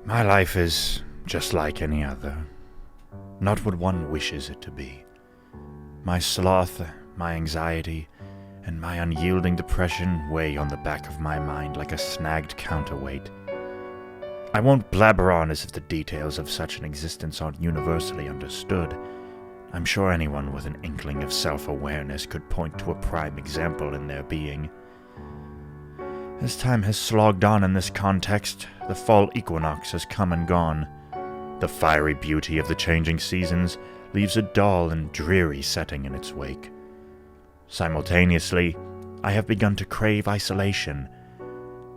My life is just like any other, not what one wishes it to be. My sloth, my anxiety, and my unyielding depression weigh on the back of my mind like a snagged counterweight. I won't blabber on as if the details of such an existence aren't universally understood. I'm sure anyone with an inkling of self-awareness could point to a prime example in their being. As time has slogged on in this context, the fall equinox has come and gone. The fiery beauty of the changing seasons leaves a dull and dreary setting in its wake. Simultaneously, I have begun to crave isolation,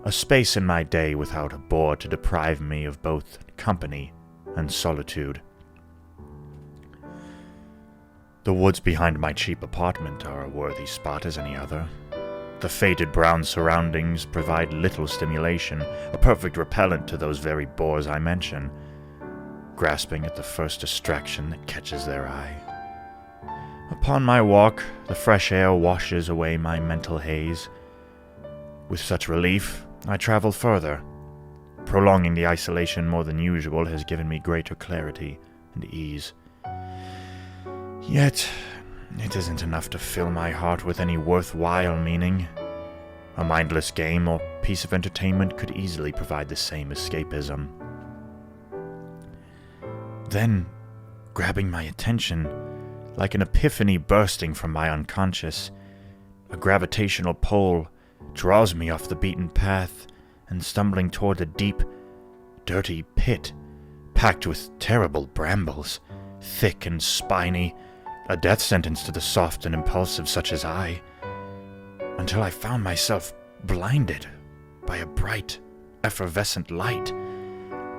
a space in my day without a bore to deprive me of both company and solitude. The woods behind my cheap apartment are a worthy spot as any other. The faded brown surroundings provide little stimulation, a perfect repellent to those very bores I mention, grasping at the first distraction that catches their eye. Upon my walk, the fresh air washes away my mental haze. With such relief, I travel further. Prolonging the isolation more than usual has given me greater clarity and ease. Yet, it isn't enough to fill my heart with any worthwhile meaning. A mindless game or piece of entertainment could easily provide the same escapism. Then, grabbing my attention, like an epiphany bursting from my unconscious, a gravitational pull draws me off the beaten path and stumbling toward a deep, dirty pit, packed with terrible brambles, thick and spiny, a death sentence to the soft and impulsive such as I, until I found myself blinded by a bright, effervescent light.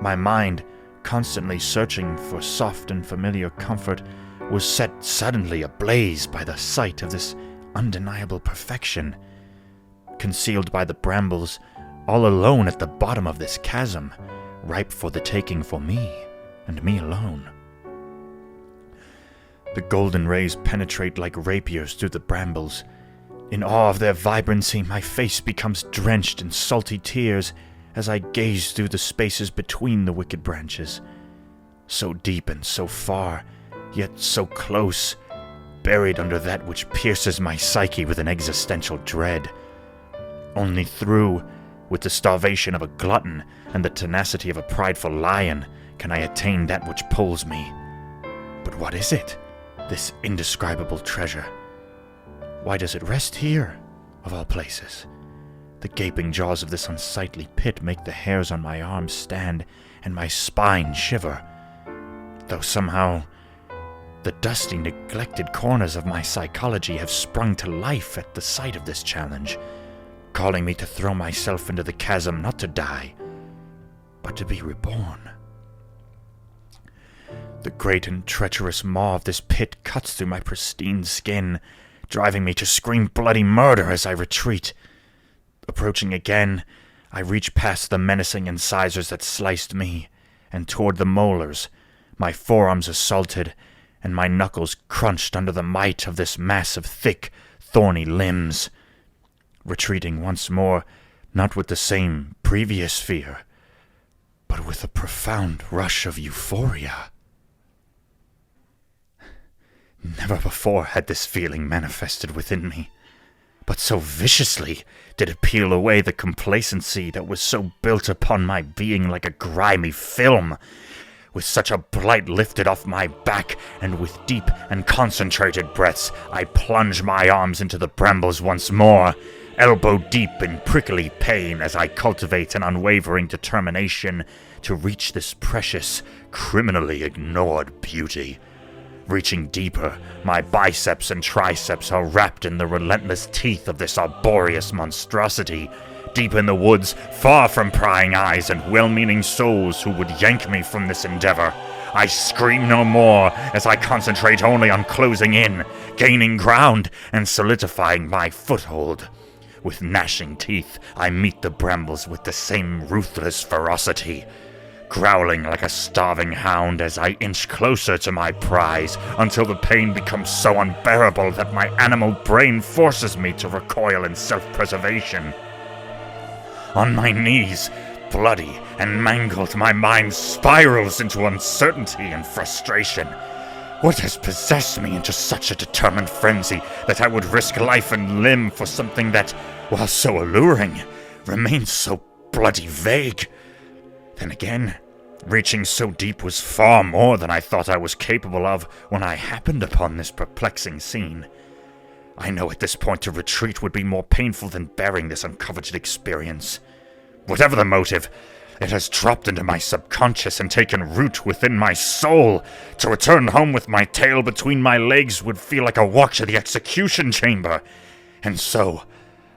My mind, constantly searching for soft and familiar comfort, was set suddenly ablaze by the sight of this undeniable perfection, concealed by the brambles, all alone at the bottom of this chasm, ripe for the taking for me, and me alone. The golden rays penetrate like rapiers through the brambles. In awe of their vibrancy, my face becomes drenched in salty tears as I gaze through the spaces between the wicked branches. So deep and so far, yet so close, buried under that which pierces my psyche with an existential dread. Only through, with the starvation of a glutton and the tenacity of a prideful lion, can I attain that which pulls me. But what is it? This indescribable treasure? Why does it rest here, of all places? The gaping jaws of this unsightly pit make the hairs on my arms stand and my spine shiver, though somehow the dusty, neglected corners of my psychology have sprung to life at the sight of this challenge, calling me to throw myself into the chasm not to die, but to be reborn. The great and treacherous maw of this pit cuts through my pristine skin, driving me to scream bloody murder as I retreat. Approaching again, I reach past the menacing incisors that sliced me, and toward the molars, my forearms assaulted, and my knuckles crunched under the might of this mass of thick, thorny limbs. Retreating once more, not with the same previous fear, but with a profound rush of euphoria. Never before had this feeling manifested within me, but so viciously did it peel away the complacency that was so built upon my being like a grimy film. With such a blight lifted off my back, and with deep and concentrated breaths, I plunge my arms into the brambles once more, elbow deep in prickly pain as I cultivate an unwavering determination to reach this precious, criminally ignored beauty. Reaching deeper, my biceps and triceps are wrapped in the relentless teeth of this arboreous monstrosity, deep in the woods, far from prying eyes and well-meaning souls who would yank me from this endeavor. I scream no more as I concentrate only on closing in, gaining ground, and solidifying my foothold. With gnashing teeth, I meet the brambles with the same ruthless ferocity, growling like a starving hound as I inch closer to my prize until the pain becomes so unbearable that my animal brain forces me to recoil in self-preservation. On my knees, bloody and mangled, my mind spirals into uncertainty and frustration. What has possessed me into such a determined frenzy that I would risk life and limb for something that, while so alluring, remains so bloody vague? Then again, reaching so deep was far more than I thought I was capable of when I happened upon this perplexing scene. I know at this point to retreat would be more painful than bearing this uncoveted experience. Whatever the motive, it has dropped into my subconscious and taken root within my soul. To return home with my tail between my legs would feel like a walk to the execution chamber. And so,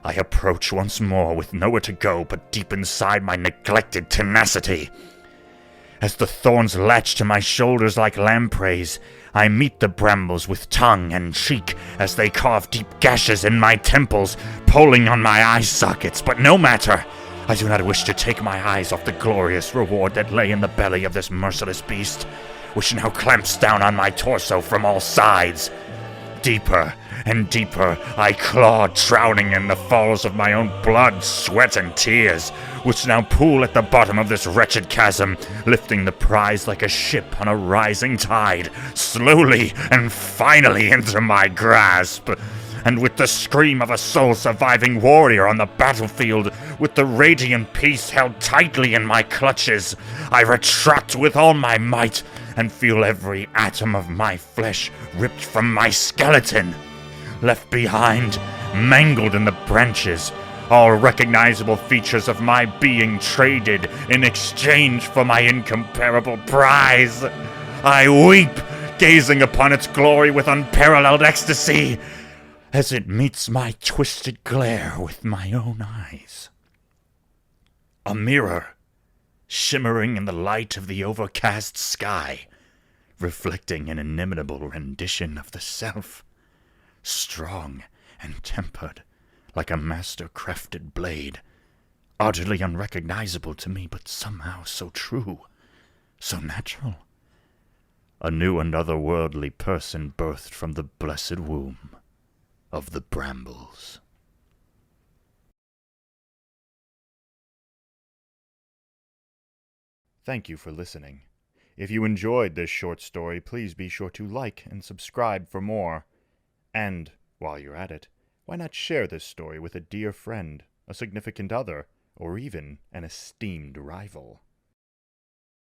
I approach once more with nowhere to go but deep inside my neglected tenacity. As the thorns latch to my shoulders like lampreys, I meet the brambles with tongue and cheek as they carve deep gashes in my temples, pulling on my eye sockets. But no matter, I do not wish to take my eyes off the glorious reward that lay in the belly of this merciless beast, which now clamps down on my torso from all sides. Deeper and deeper I claw, drowning in the falls of my own blood, sweat, and tears, which now pool at the bottom of this wretched chasm, lifting the prize like a ship on a rising tide, slowly and finally into my grasp. And with the scream of a soul-surviving warrior on the battlefield, with the radiant peace held tightly in my clutches, I retract with all my might and feel every atom of my flesh ripped from my skeleton. Left behind, mangled in the branches, all recognizable features of my being traded in exchange for my incomparable prize. I weep, gazing upon its glory with unparalleled ecstasy, as it meets my twisted glare with my own eyes. A mirror, shimmering in the light of the overcast sky, reflecting an inimitable rendition of the self, strong and tempered, like a master-crafted blade, utterly unrecognizable to me, but somehow so true, so natural. A new and otherworldly person birthed from the blessed womb of the Brambles. Thank you for listening. If you enjoyed this short story, please be sure to like and subscribe for more. And, while you're at it, why not share this story with a dear friend, a significant other, or even an esteemed rival?